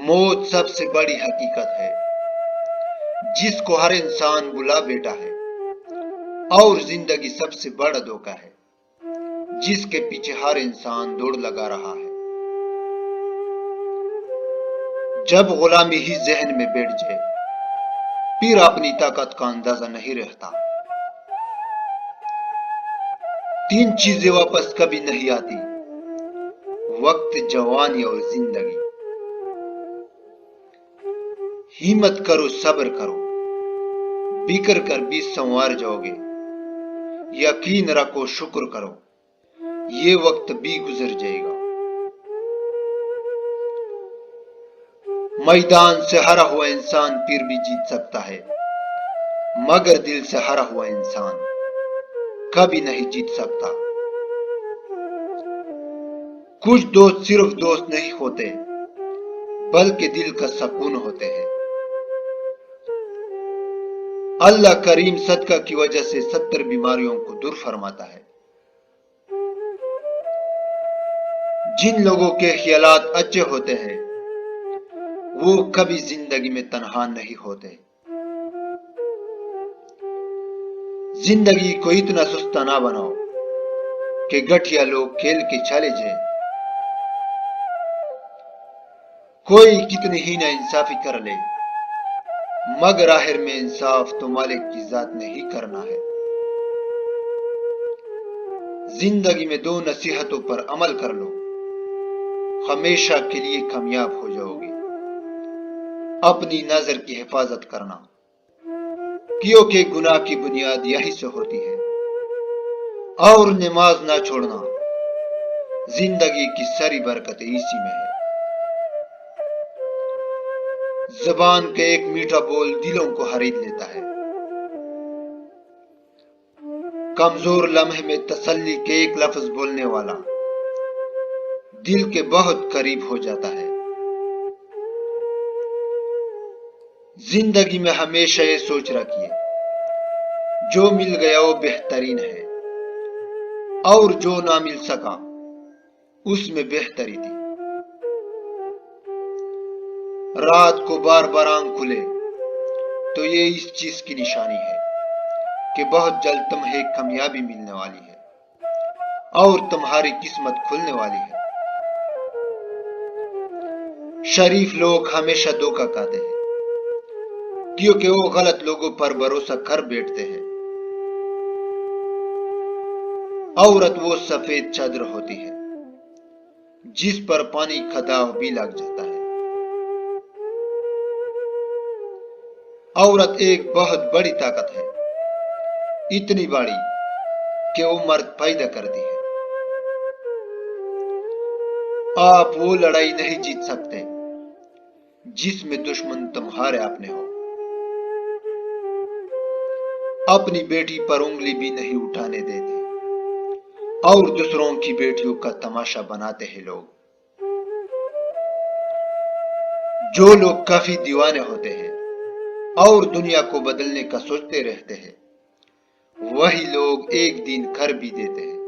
موت سب سے بڑی حقیقت ہے جس کو ہر انسان بلا بیٹھا ہے، اور زندگی سب سے بڑا دھوکہ ہے جس کے پیچھے ہر انسان دوڑ لگا رہا ہے۔ جب غلامی ہی ذہن میں بیٹھ جائے پھر اپنی طاقت کا اندازہ نہیں رہتا۔ تین چیزیں واپس کبھی نہیں آتی: وقت، جوانی اور زندگی۔ ہمت کرو، صبر کرو، بکر کر بھی سنوار جاؤ گے۔ یقین رکھو، شکر کرو، یہ وقت بھی گزر جائے گا۔ میدان سے ہرا ہوا انسان پھر بھی جیت سکتا ہے، مگر دل سے ہرا ہوا انسان کبھی نہیں جیت سکتا۔ کچھ دوست صرف دوست نہیں ہوتے بلکہ دل کا سکون ہوتے ہیں۔ اللہ کریم صدقہ کی وجہ سے 70 بیماریوں کو دور فرماتا ہے۔ جن لوگوں کے خیالات اچھے ہوتے ہیں وہ کبھی زندگی میں تنہا نہیں ہوتے۔ زندگی کو اتنا سستا نہ بناؤ کہ گٹھیا لوگ کھیل کے چلے جائیں۔ کوئی کتنی ہی نا انصافی کر لے مگر آخر میں انصاف تو مالک کی ذات نے ہی کرنا ہے۔ زندگی میں 2 نصیحتوں پر عمل کر لو، ہمیشہ کے لیے کامیاب ہو جاؤ گے۔ اپنی نظر کی حفاظت کرنا، کیونکہ گناہ کی بنیاد یہی سے ہوتی ہے، اور نماز نہ چھوڑنا، زندگی کی ساری برکتیں اسی میں ہے۔ زبان کا ایک میٹھا بول دلوں کو خرید لیتا ہے۔ کمزور لمحے میں تسلی کے ایک لفظ بولنے والا دل کے بہت قریب ہو جاتا ہے۔ زندگی میں ہمیشہ یہ سوچ رکھیے، جو مل گیا وہ بہترین ہے، اور جو نہ مل سکا اس میں بہتری تھی۔ رات کو بار بار آنکھ کھلے تو یہ اس چیز کی نشانی ہے کہ بہت جلد تمہیں کامیابی ملنے والی ہے اور تمہاری قسمت کھلنے والی ہے۔ شریف لوگ ہمیشہ دھوکہ کھاتے ہیں کیونکہ وہ غلط لوگوں پر بھروسہ کر بیٹھتے ہیں۔ عورت وہ سفید چادر ہوتی ہے جس پر پانی کا داغ بھی لگ جاتا ہے۔ عورت ایک بہت بڑی طاقت ہے، اتنی بڑی کہ وہ مرد پیدا کرتی ہے۔ آپ وہ لڑائی نہیں جیت سکتے جس میں دشمن تمہارے اپنے ہو۔ اپنی بیٹی پر انگلی بھی نہیں اٹھانے دیتے اور دوسروں کی بیٹیوں کا تماشا بناتے ہیں لوگ۔ جو لوگ کافی دیوانے ہوتے ہیں اور دنیا کو بدلنے کا سوچتے رہتے ہیں وہی لوگ ایک دن کر بھی دیتے ہیں۔